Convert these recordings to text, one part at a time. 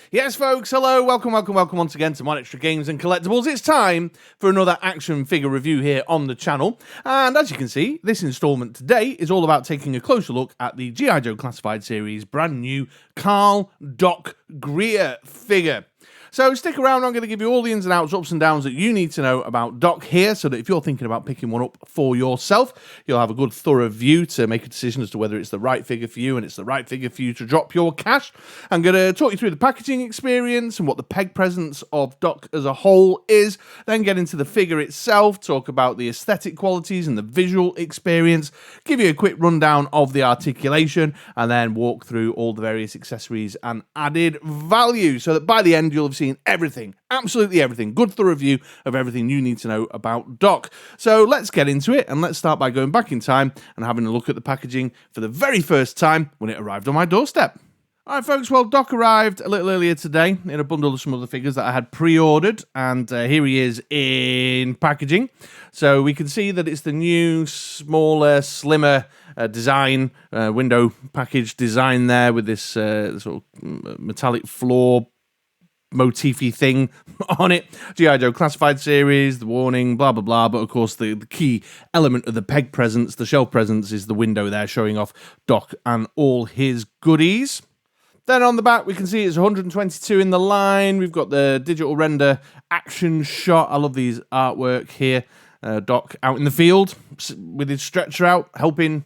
Yes, folks, hello, welcome once again to MoDXtra Games and Collectibles. It's time for another action figure review here on the channel. And as you can see, this installment today is all about taking a closer look at the G.I. Joe Classified Series brand new Carl Doc Greer figure. So stick around, I'm going to give you all the ins and outs, ups and downs that you need to know about Doc here, so that if you're thinking about picking one up for yourself, you'll have a good thorough view to make a decision as to whether it's the right figure for you and it's the right figure for you to drop your cash. I'm going to talk you through the packaging experience and what the peg presence of Doc as a whole is, then get into the figure itself, talk about the aesthetic qualities and the visual experience, give you a quick rundown of the articulation, and then walk through all the various accessories and added value, so that by the end you'll have seen everything, absolutely everything, good thorough review of everything you need to know about Doc. So let's get into it, and let's start by going back in time and having a look at the packaging for the very first time when it arrived on my doorstep. Alright folks, well Doc arrived a little earlier today in a bundle of some other figures that I had pre-ordered, and here he is in packaging. So we can see that it's the new, smaller, slimmer design, window package design there with this sort of metallic floor motify thing on it. G.I. Joe Classified Series, the warning, blah blah blah, but of course the key element of the peg presence, the shelf presence, is the window there showing off Doc and all his goodies. Then on the back we can see it's 122 in the line. We've got the digital render action shot. I love these artwork here. Doc out in the field with his stretcher out, helping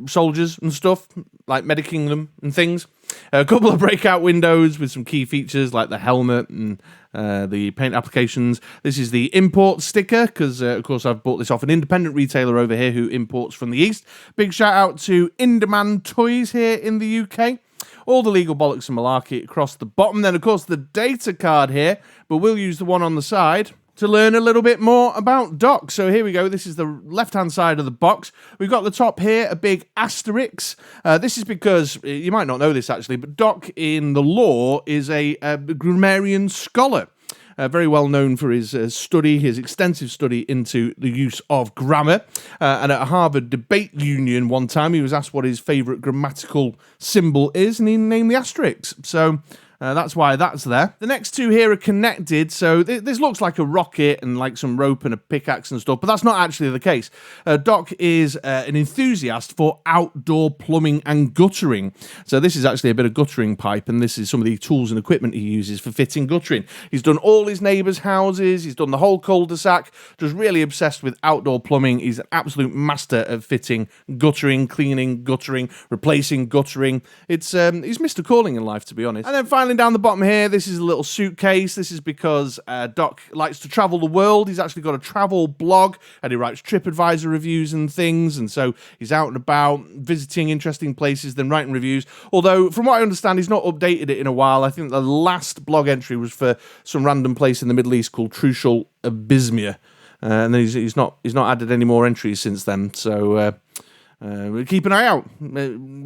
soldiers and stuff, like medicing them and things. A couple of breakout windows with some key features like the helmet and the paint applications. This is the import sticker because, of course, I've bought this off an independent retailer over here who imports from the East. Big shout out to In-Demand Toys here in the UK. All the legal bollocks and malarkey across the bottom. Then, of course, the data card here, but we'll use the one on the side to learn a little bit more about Doc. So here we go. This is the left-hand side of the box. We've got the top here, a big asterisk. This is because, you might not know this actually, but Doc in the law is a grammarian scholar. Very well known for his study, his extensive study into the use of grammar. And at a Harvard debate union one time, he was asked what his favourite grammatical symbol is, and he named the asterisk. So that's why that's there. The next two here are connected, so this looks like a rocket and like some rope and a pickaxe and stuff, but that's not actually the case. Doc is an enthusiast for outdoor plumbing and guttering. So this is actually a bit of guttering pipe, and this is some of the tools and equipment he uses for fitting guttering. He's done all his neighbours' houses, he's done the whole cul-de-sac, just really obsessed with outdoor plumbing. He's an absolute master of fitting guttering, cleaning guttering, replacing guttering. He's Mr. Calling in life, to be honest. And then finally, down the bottom here, this is a little suitcase. This is because Doc likes to travel the world. He's actually got a travel blog, and he writes TripAdvisor reviews and things, and so he's out and about visiting interesting places, then writing reviews. Although, from what I understand, he's not updated it in a while. I think the last blog entry was for some random place in the Middle East called Trucial Abysmia, and then he's not added any more entries since then. So we'll keep an eye out,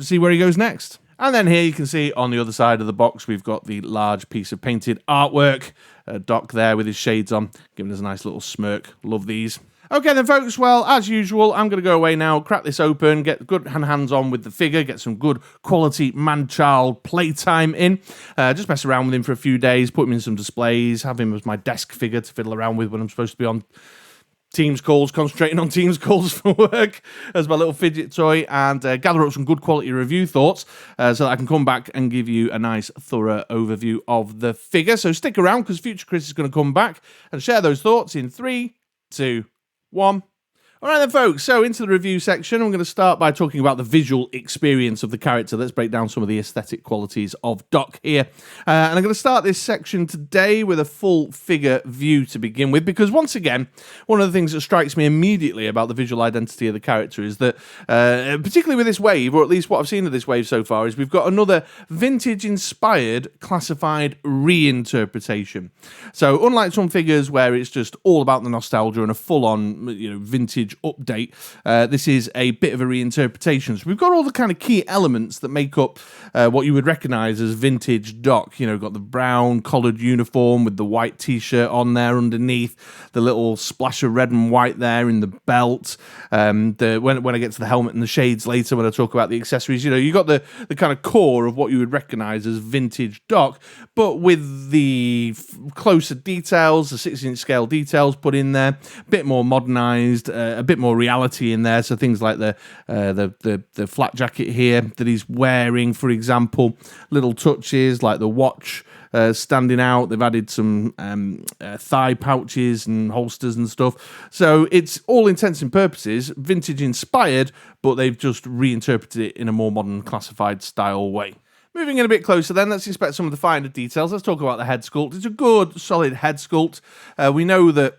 see where he goes next. And then here you can see on the other side of the box, we've got the large piece of painted artwork. Doc there with his shades on, giving us a nice little smirk. Love these. Okay then folks, well, as usual, I'm going to go away now, crack this open, get good hands-on with the figure, get some good quality man-child playtime in. Just mess around with him for a few days, put him in some displays, have him as my desk figure to fiddle around with when I'm supposed to be on Teams calls, concentrating on Teams calls for work as my little fidget toy, and gather up some good quality review thoughts so that I can come back and give you a nice thorough overview of the figure. So stick around because Future Chris is going to come back and share those thoughts in 3, 2, 1. All right then folks, so into the review section. I'm going to start by talking about the visual experience of the character. Let's break down some of the aesthetic qualities of Doc here. And I'm going to start this section today with a full figure view to begin with, because once again, one of the things that strikes me immediately about the visual identity of the character is that, particularly with this wave, or at least what I've seen of this wave so far, is we've got another vintage-inspired classified reinterpretation. So unlike some figures where it's just all about the nostalgia and a full-on, vintage vintage update. This is a bit of a reinterpretation. So we've got all the kind of key elements that make up what you would recognise as vintage Doc. You know, got the brown collared uniform with the white t-shirt on there underneath, the little splash of red and white there in the belt. When I get to the helmet and the shades later, when I talk about the accessories, you know, you got the kind of core of what you would recognise as vintage Doc, but with the closer details, the 6-inch scale details put in there, a bit more modernised, a bit more reality in there. So things like the flat jacket here that he's wearing, for example, little touches like the watch standing out. They've added some thigh pouches and holsters and stuff. So it's all intents and purposes vintage inspired, but they've just reinterpreted it in a more modern classified style way. Moving in a bit closer then, let's inspect some of the finer details. Let's talk about the head sculpt. It's a good, solid head sculpt. We know that,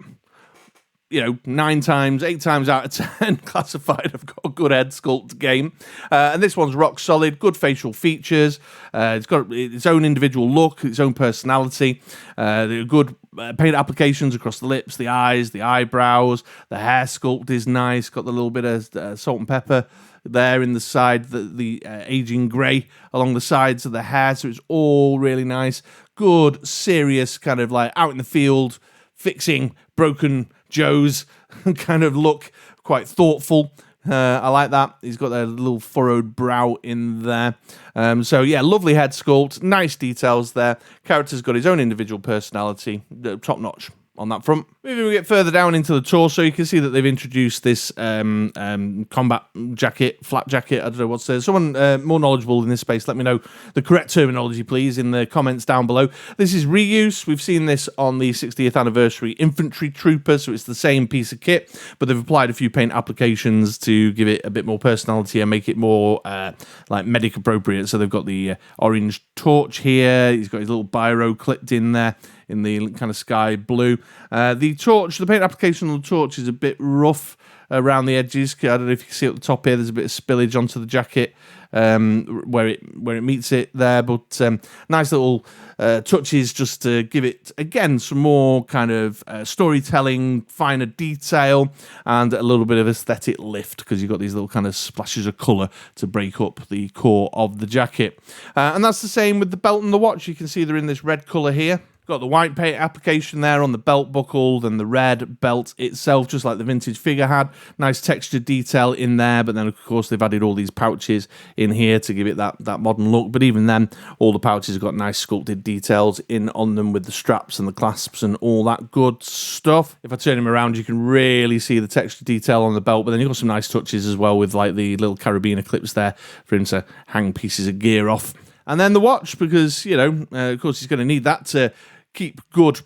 you know, 8 times out of 10 classified have got a good head sculpt game. And this one's rock solid, good facial features. It's got its own individual look, its own personality. Good paint applications across the lips, the eyes, the eyebrows. The hair sculpt is nice. Got the little bit of salt and pepper there in the side, the aging grey along the sides of the hair. So it's all really nice. Good, serious, kind of like out in the field, fixing broken Joe's kind of look, quite thoughtful. I like that. He's got that little furrowed brow in there. So yeah, lovely head sculpt, nice details there. Character's got his own individual personality, top notch on that front. Moving a bit further down into the torso, you can see that they've introduced this combat jacket, flat jacket. I don't know what's there. Someone more knowledgeable in this space, let me know the correct terminology, please, in the comments down below. This is reuse. We've seen this on the 60th anniversary infantry trooper, so it's the same piece of kit, but they've applied a few paint applications to give it a bit more personality and make it more like medic appropriate. So they've got the orange torch here. He's got his little biro clipped in there in the kind of sky blue. The torch, the paint application on the torch is a bit rough around the edges. I don't know if you can see at the top here, there's a bit of spillage onto the jacket where it meets it there, but nice little touches just to give it, again, some more kind of storytelling, finer detail, and a little bit of aesthetic lift, because you've got these little kind of splashes of colour to break up the core of the jacket. And that's the same with the belt and the watch. You can see they're in this red colour here. Got the white paint application there on the belt buckle and the red belt itself, just like the vintage figure had. Nice textured detail in there, but then of course they've added all these pouches in here to give it that modern look. But even then, all the pouches have got nice sculpted details in on them with the straps and the clasps and all that good stuff. If I turn him around, you can really see the textured detail on the belt, but then you've got some nice touches as well with like the little carabiner clips there for him to hang pieces of gear off. And then the watch, because, you know, of course he's going to need that to keep good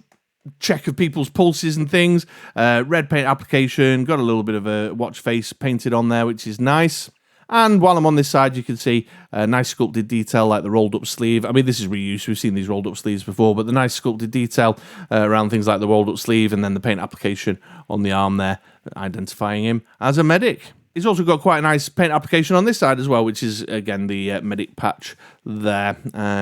check of people's pulses and things. Red paint application, got a little bit of a watch face painted on there, which is nice. And while I'm on this side, you can see a nice sculpted detail like the rolled up sleeve. I mean, this is reuse. We've seen these rolled up sleeves before, but the nice sculpted detail around things like the rolled up sleeve and then the paint application on the arm there, identifying him as a medic. He's also got quite a nice paint application on this side as well, which is, again, the medic patch there,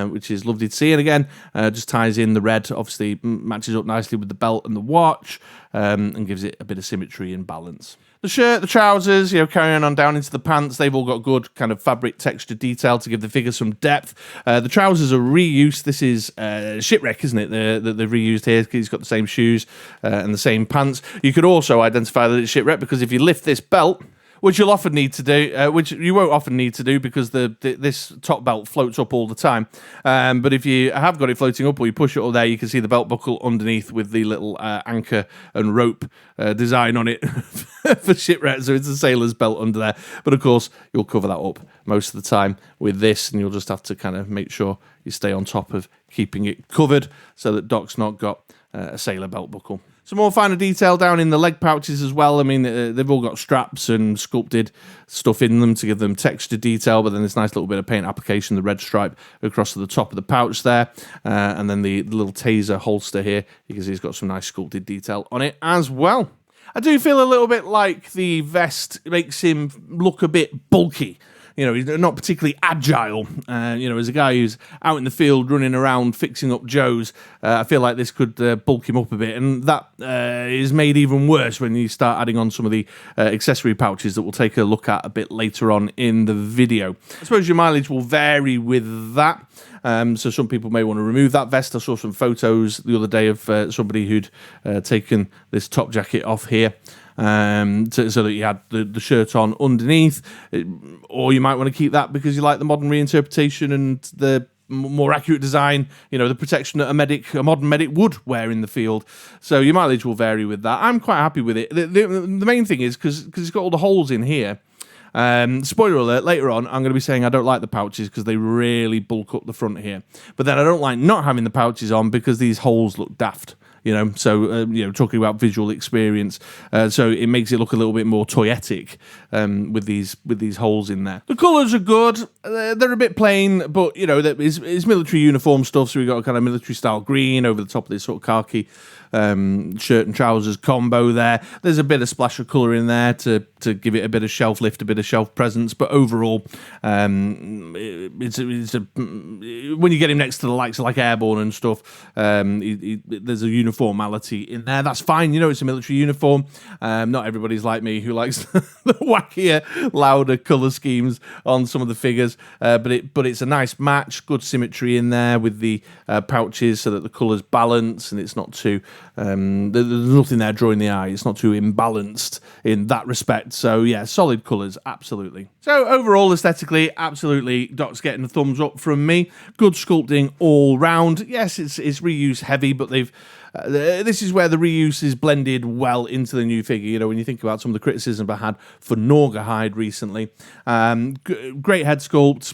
which is lovely to see. And again, just ties in the red, obviously matches up nicely with the belt and the watch, and gives it a bit of symmetry and balance. The shirt, the trousers, you know, carrying on down into the pants, they've all got good kind of fabric texture detail to give the figure some depth. The trousers are reused. This is Shipwreck, isn't it, that they've reused here, because he's got the same shoes and the same pants. You could also identify that it's Shipwreck because if you lift this belt, which you'll often need to do, which you won't often need to do because this top belt floats up all the time. But if you have got it floating up or you push it up there, you can see the belt buckle underneath with the little anchor and rope design on it for Shipwreck. So it's a sailor's belt under there. But of course, you'll cover that up most of the time with this, and you'll just have to kind of make sure you stay on top of keeping it covered so that Doc's not got a sailor belt buckle. Some more finer detail down in the leg pouches as well. I mean, they've all got straps and sculpted stuff in them to give them texture detail, but then this nice little bit of paint application, the red stripe across to the top of the pouch there, and then the little taser holster here. You can see it's got some nice sculpted detail on it as well. I do feel a little bit like the vest makes him look a bit bulky. you know, he's not particularly agile. You know, as a guy who's out in the field running around fixing up Joes, I feel like this could bulk him up a bit, and that is made even worse when you start adding on some of the accessory pouches that we'll take a look at a bit later on in the video. I suppose your mileage will vary with that. So some people may want to remove that vest. I saw some photos the other day of somebody who'd taken this top jacket off here, so that you had the shirt on underneath, or you might want to keep that because you like the modern reinterpretation and the more accurate design, you know, the protection that a modern medic would wear in the field. So your mileage will vary with that. I'm quite happy with it. The main thing is because it's got all the holes in here. Spoiler alert, later on, I'm going to be saying I don't like the pouches because they really bulk up the front here. But then I don't like not having the pouches on because these holes look daft. You know, so, you know, talking about visual experience. So it makes it look a little bit more toyetic with these holes in there. The colours are good. They're a bit plain, but, you know, it's military uniform stuff. So we've got a kind of military style green over the top of this sort of khaki shirt and trousers combo there. There's a bit of splash of colour in there to give it a bit of shelf lift, a bit of shelf presence. But overall, when you get him next to the likes of like Airborne and stuff, there's a uniformality in there. That's fine. You know, it's a military uniform. Not everybody's like me who likes the wackier, louder colour schemes on some of the figures. But it's a nice match, good symmetry in there with the pouches so that the colours balance and it's not too... there's nothing there drawing the eye. It's not too imbalanced in that respect. So yeah, solid colours, absolutely. So overall, aesthetically, absolutely, Doc's getting a thumbs up from me. Good sculpting all round. Yes, it's reuse heavy, but they've this is where the reuse is blended well into the new figure. You know, when you think about some of the criticism I had for Norgahide recently, great head sculpt,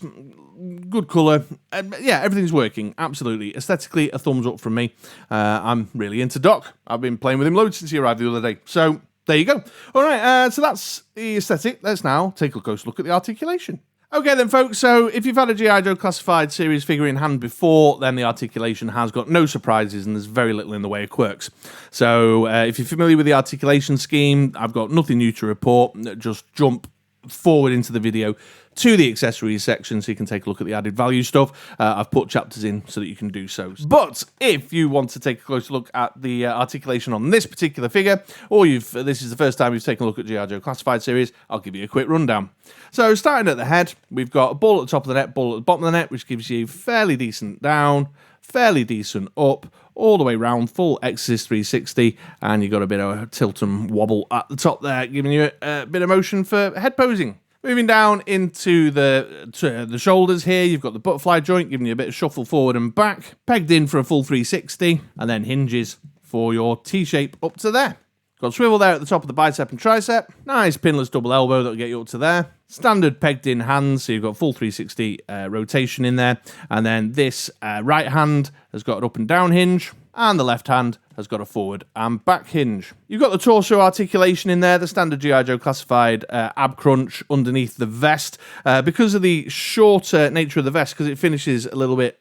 good colour, yeah, everything's working, absolutely. Aesthetically, a thumbs up from me. I'm really into Doc. I've been playing with him loads since he arrived the other day. So, there you go. All right, so that's the aesthetic. Let's now take a close look at the articulation. Okay then, folks, so if you've had a G.I. Joe Classified series figure in hand before, then the articulation has got no surprises and there's very little in the way of quirks. So if you're familiar with the articulation scheme, I've got nothing new to report. Just jump forward into the video to the accessories section so you can take a look at the added value stuff. I've put chapters in so that you can do so. But if you want to take a closer look at the articulation on this particular figure, or this is the first time you've taken a look at G.I. Joe Classified series, I'll give you a quick rundown. So starting at the head, we've got a ball at the top of the net, ball at the bottom of the net, which gives you fairly decent down, fairly decent up, all the way round, full Exorcist 360, and you've got a bit of a tilt and wobble at the top there, giving you a bit of motion for head posing. Moving down into the shoulders here, you've got the butterfly joint, giving you a bit of shuffle forward and back, pegged in for a full 360, and then hinges for your T-shape up to there. Got swivel there at the top of the bicep and tricep, nice pinless double elbow that'll get you up to there. Standard pegged in hands, so you've got full 360 rotation in there, and then this right hand has got an up and down hinge, and the left hand has got a forward and back hinge. You've got the torso articulation in there, the standard G.I. Joe Classified ab crunch underneath the vest. Because of the shorter nature of the vest, because it finishes a little bit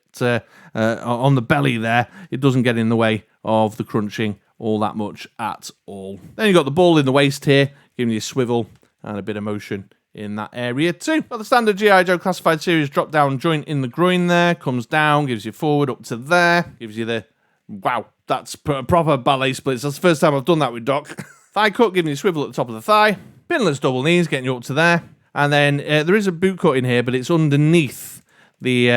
on the belly there, it doesn't get in the way of the crunching all that much at all. Then you've got the ball in the waist here, giving you a swivel and a bit of motion in that area too. Got the standard G.I. Joe Classified series drop down joint in the groin there, comes down, gives you forward up to there, gives you the... Wow, that's proper ballet splits. That's the first time I've done that with Doc. Thigh cut, giving you a swivel at the top of the thigh. Pinless double knees, getting you up to there. And then there is a boot cut in here, but it's underneath the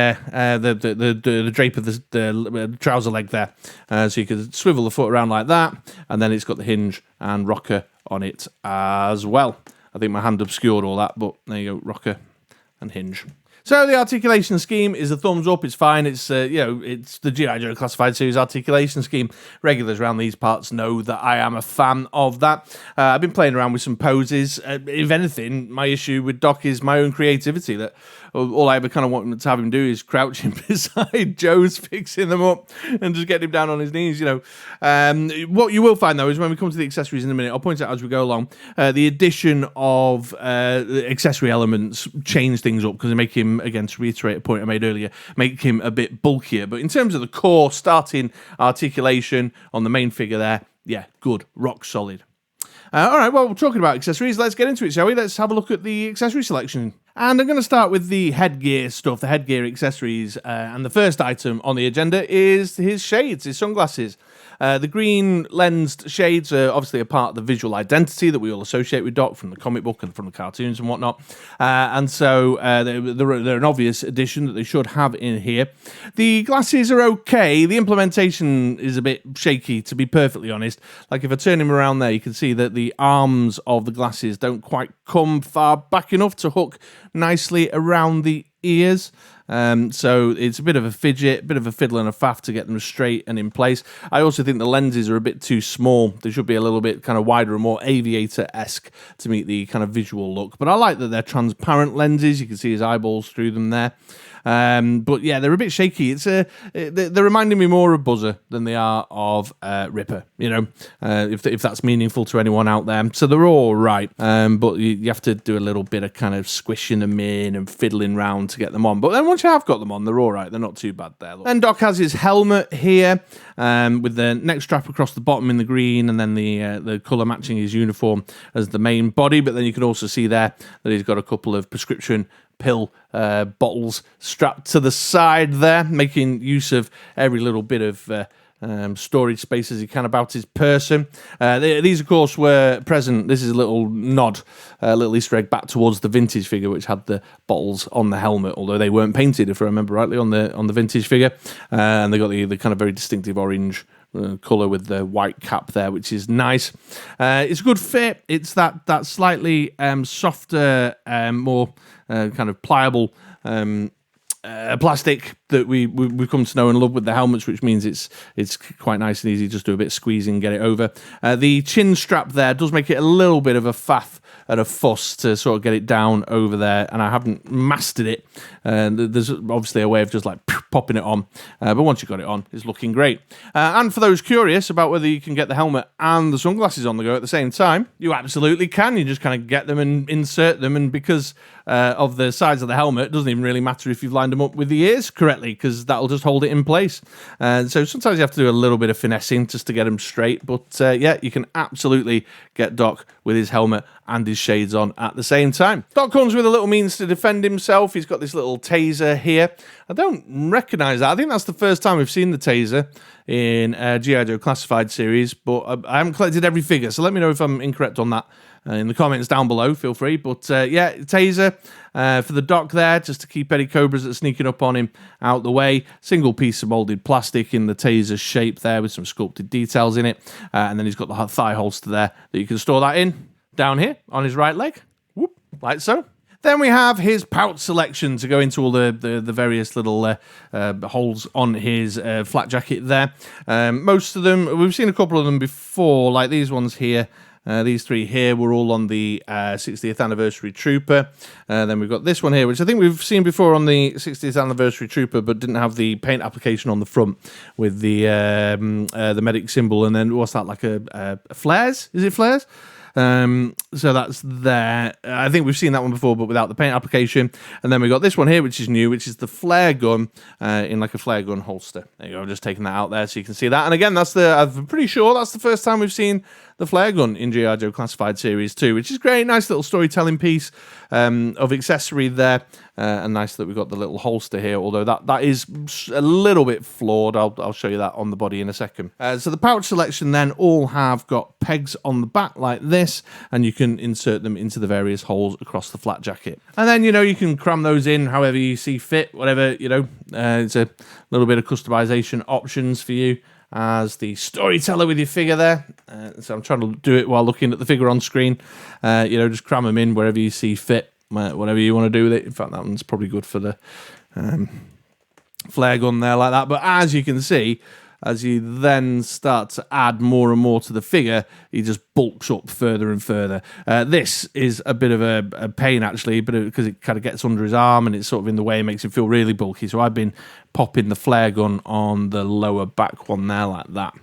drape of the trouser leg there. So you can swivel the foot around like that. And then it's got the hinge and rocker on it as well. I think my hand obscured all that, but there you go, rocker and hinge. So the articulation scheme is a thumbs up. It's fine. It's it's the G.I. Joe Classified series articulation scheme. Regulars around these parts know that I am a fan of that. I've been playing around with some poses. If anything, my issue with Doc is my own creativity. That all I ever kind of want to have him do is crouch him beside Joe's, fixing them up, and just get him down on his knees. You know, what you will find though is when we come to the accessories in a minute, I'll point out as we go along. The addition of accessory elements change things up because they make him, again, to reiterate a point I made earlier, make him a bit bulkier. But in terms of the core starting articulation on the main figure there, yeah, good, rock solid. All right, well, we're talking about accessories. Let's get into it, shall we? Let's have a look at the accessory selection. And I'm going to start with the headgear stuff, the headgear accessories, and the first item on the agenda is his shades, his sunglasses. The green lensed shades are obviously a part of the visual identity that we all associate with Doc from the comic book and from the cartoons and whatnot. And so they're an obvious addition that they should have in here. The glasses are okay. The implementation is a bit shaky, to be perfectly honest. Like if I turn him around there, you can see that the arms of the glasses don't quite come far back enough to hook nicely around the ears. So it's a bit of a fidget, bit of a fiddle and a faff to get them straight and in place. I also think the lenses are a bit too small. They should be a little bit kind of wider and more aviator-esque to meet the kind of visual look. But I like that they're transparent lenses. You can see his eyeballs through them there. But yeah, they're a bit shaky. They're reminding me more of Buzzer than they are of Ripper, you know, if that's meaningful to anyone out there. So they're all right, but you have to do a little bit of kind of squishing them in and fiddling round to get them on. But then once you have got them on, they're all right. They're not too bad there. Then Doc has his helmet here with the neck strap across the bottom in the green, and then the colour matching his uniform as the main body. But then you can also see there that he's got a couple of prescription pill bottles strapped to the side there, making use of every little bit of storage space as he can about his person. These, of course, were present. This is a little nod, a little Easter egg back towards the vintage figure, which had the bottles on the helmet, although they weren't painted, if I remember rightly, on the vintage figure. And they got the kind of very distinctive orange colour with the white cap there, which is nice. It's a good fit. It's that slightly softer, more kind of pliable plastic that we've come to know and love with the helmets, which means it's quite nice and easy. Just do a bit of squeezing, get it over. The chin strap there does make it a little bit of a faff and a fuss to sort of get it down over there, and I haven't mastered it. There's obviously a way of just like popping it on, but once you've got it on, it's looking great. And for those curious about whether you can get the helmet and the sunglasses on the go at the same time, you absolutely can. You just kind of get them and insert them, and because of the size of the helmet, it doesn't even really matter if you've lined them up with the ears correctly, because that'll just hold it in place. So sometimes you have to do a little bit of finessing just to get them straight, but yeah, you can absolutely get Doc with his helmet and his shades on at the same time. Doc comes with a little means to defend himself. He's got this little taser here. I don't recognise that. I think that's the first time we've seen the taser in G.I. Joe Classified series, but I haven't collected every figure, so let me know if I'm incorrect on that in the comments down below, feel free. But yeah, taser for the Doc there, just to keep any Cobras that are sneaking up on him out the way. Single piece of moulded plastic in the taser shape there with some sculpted details in it. And then he's got the thigh holster there that you can store that in, down here on his right leg, whoop, like so. Then we have his pouch selection to go into all the various little holes on his flat jacket there. Most of them, we've seen a couple of them before, like these ones here. These three here were all on the 60th Anniversary Trooper. Then we've got this one here, which I think we've seen before on the 60th Anniversary Trooper, but didn't have the paint application on the front with the medic symbol. And then what's that, like a flares? Is it flares? So that's there. I think we've seen that one before, but without the paint application. And then we got this one here, which is new, which is the flare gun in like a flare gun holster. There you go. I'm just taking that out there so you can see that. And again, I'm pretty sure that's the first time we've seen the flare gun in G.I. Joe Classified Series 2, which is great. Nice little storytelling piece of accessory there. And nice that we've got the little holster here, although that is a little bit flawed. I'll show you that on the body in a second. So the pouch selection then all have got pegs on the back like this, and you can insert them into the various holes across the flat jacket. And then, you can cram those in however you see fit, whatever, it's a little bit of customization options for you as the storyteller with your figure there. So I'm trying to do it while looking at the figure on screen. Just cram them in wherever you see fit, whatever you want to do with it. In fact, that one's probably good for the flare gun there like that. But as you can see, as you then start to add more and more to the figure, he just bulks up further and further. This is a bit of a pain, actually, but because it kind of gets under his arm and it's sort of in the way, it makes him feel really bulky. So I've been popping the flare gun on the lower back one there like that.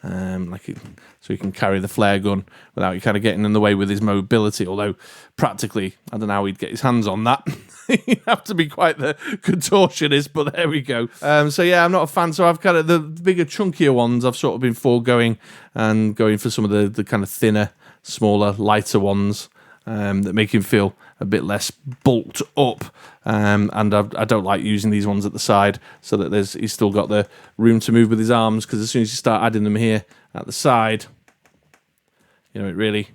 So he can carry the flare gun without you kind of getting in the way with his mobility. Although practically, I don't know how he'd get his hands on that. He'd have to be quite the contortionist, but there we go. So yeah, I'm not a fan. So I've kind of the bigger, chunkier ones I've sort of been foregoing and going for some of the kind of thinner, smaller, lighter ones that make him feel a bit less bulked up. And I don't like using these ones at the side so that he's still got the room to move with his arms, because as soon as you start adding them here at the side, you know, it really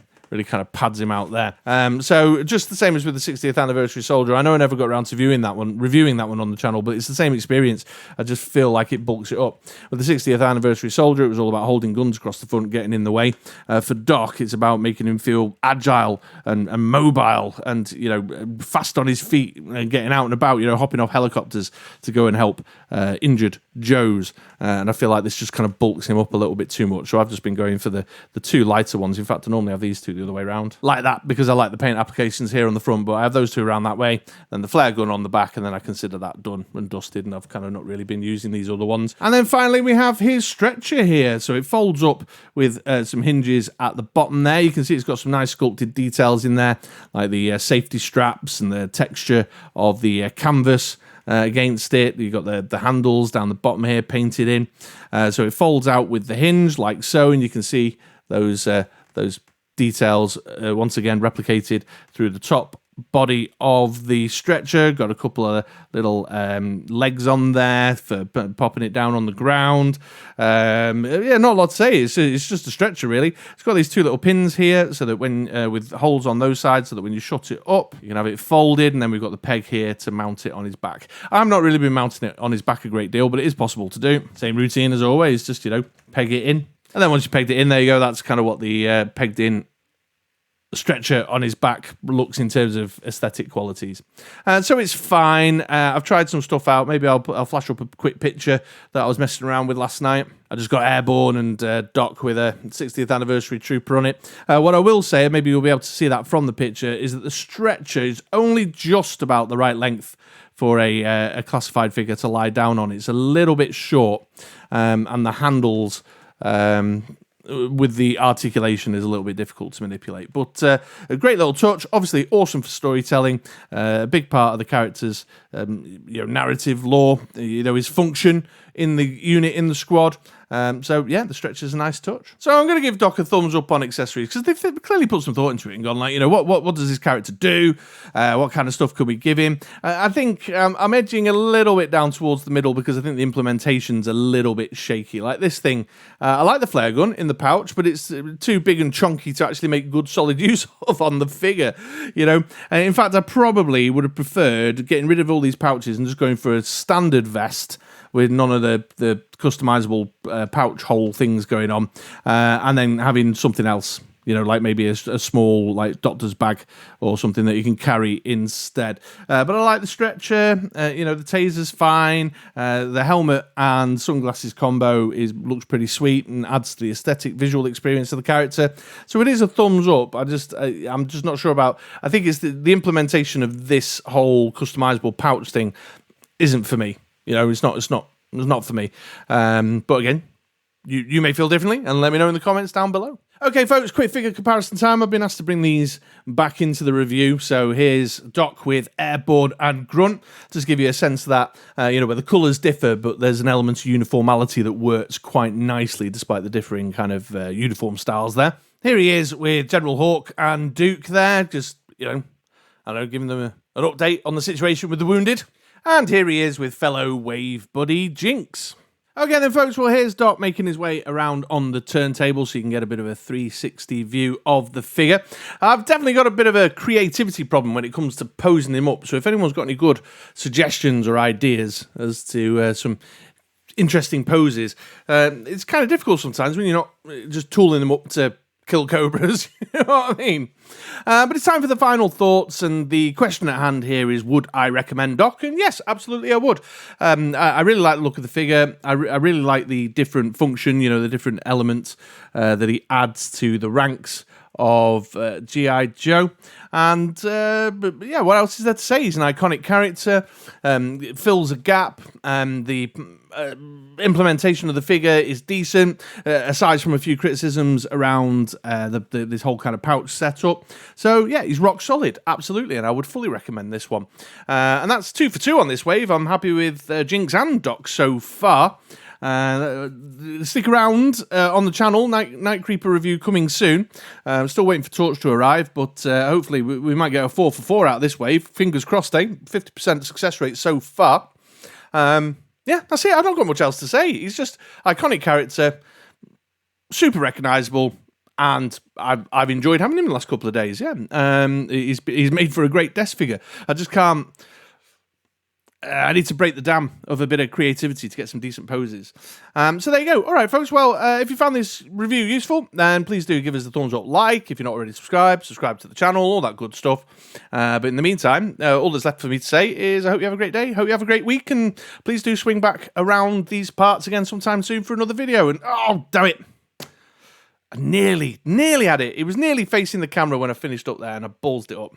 kind of pads him out there. So just the same as with the 60th anniversary soldier. I know I never got around to reviewing that one on the channel, but it's the same experience. I just feel like it bulks it up. With the 60th anniversary soldier, it was all about holding guns across the front, getting in the way. For Doc, it's about making him feel agile and mobile and, you know, fast on his feet and getting out and about, you know, hopping off helicopters to go and help injured Joes. And I feel like this just kind of bulks him up a little bit too much. So I've just been going for the two lighter ones. In fact, I normally have these two the other way around. Like that, because I like the paint applications here on the front, but I have those two around that way, then the flare gun on the back, and then I consider that done and dusted, and I've kind of not really been using these other ones. And then finally, we have his stretcher here. So it folds up with some hinges at the bottom there. You can see it's got some nice sculpted details in there, like the safety straps and the texture of the canvas against it. You've got the handles down the bottom here painted in. So it folds out with the hinge like so, and you can see those details once again replicated through the top body of the stretcher. Got a couple of little legs on there for popping it down on the ground. Yeah, not a lot to say. It's just a stretcher, really. It's got these two little pins here, so that when with holes on those sides, so that when you shut it up, you can have it folded. And then we've got the peg here to mount it on his back. I've not really been mounting it on his back a great deal, but it is possible to do. Same routine as always. Just, you know, peg it in. And then once you pegged it in, there you go. That's kind of what the pegged in stretcher on his back looks in terms of aesthetic qualities. So it's fine. I've tried some stuff out. Maybe I'll flash up a quick picture that I was messing around with last night. I just got airborne and Doc with a 60th anniversary trooper on it. What I will say, maybe you'll be able to see that from the picture, is that the stretcher is only just about the right length for a classified figure to lie down on. It's a little bit short, and the handles with the articulation is a little bit difficult to manipulate, but a great little touch. Obviously awesome for storytelling, a big part of the character's narrative lore, his function in the unit, in the squad. So yeah, the stretcher's a nice touch. So I'm going to give Doc a thumbs up on accessories, because they've clearly put some thought into it and gone like, what does this character do? What kind of stuff could we give him? I think I'm edging a little bit down towards the middle, because I think the implementation's a little bit shaky. Like this thing, I like the flare gun in the pouch, but it's too big and chunky to actually make good solid use of on the figure, in fact, I probably would have preferred getting rid of all these pouches and just going for a standard vest with none of the customizable pouch hole things going on, and then having something else, like maybe a small doctor's bag or something that you can carry instead. But I like the stretcher. The taser's fine. The helmet and sunglasses combo looks pretty sweet and adds to the aesthetic visual experience of the character. So it is a thumbs up. I'm just not sure about. I think it's the implementation of this whole customizable pouch thing isn't for me. It's not for me. But again, you may feel differently, and let me know in the comments down below. Okay, folks, quick figure comparison time. I've been asked to bring these back into the review. So here's Doc with Airborne and Grunt. Just give you a sense of that, where the colours differ, but there's an element of uniformality that works quite nicely despite the differing kind of uniform styles there. Here he is with General Hawk and Duke there. Just, giving them an update on the situation with the wounded. And here he is with fellow wave buddy Jinx. Okay then, folks, well, here's Doc making his way around on the turntable so you can get a bit of a 360 view of the figure. I've definitely got a bit of a creativity problem when it comes to posing him up, so if anyone's got any good suggestions or ideas as to some interesting poses, it's kind of difficult sometimes when you're not just tooling them up to kill cobras, you know what I mean? But it's time for the final thoughts, and the question at hand here is, would I recommend Doc? And yes, absolutely I would. I really like the look of the figure. I really like the different function, the different elements that he adds to the ranks of G.I. Joe. And but yeah, what else is there to say? He's an iconic character. It fills a gap, and the implementation of the figure is decent, aside from a few criticisms around this whole kind of pouch setup. So yeah, he's rock solid, absolutely, and I would fully recommend this one. And that's 2 for 2 on this wave. I'm happy with Jinx and Doc so far. Stick around on the channel. Night Creeper review coming soon. I'm still waiting for Torch to arrive, but hopefully we might get a 4 for 4 out this wave. Fingers crossed, eh? 50% success rate so far. Yeah, that's it. I don't got much else to say. He's just iconic character, super recognisable, and I've enjoyed having him the last couple of days. Yeah, he's made for a great desk figure. I just can't. I need to break the dam of a bit of creativity to get some decent poses. So there you go. All right, folks. Well, if you found this review useful, then please do give us the thumbs up, like. If you're not already subscribed to the channel, all that good stuff. But in the meantime, all that's left for me to say is I hope you have a great day. Hope you have a great week. And please do swing back around these parts again sometime soon for another video. And oh, damn it. I nearly had it. It was nearly facing the camera when I finished up there and I ballsed it up.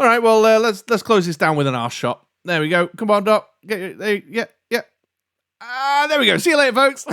All right, well, let's close this down with an arse shot. There we go. Come on, Doc. Get there. Yeah. There we go. See you later, folks.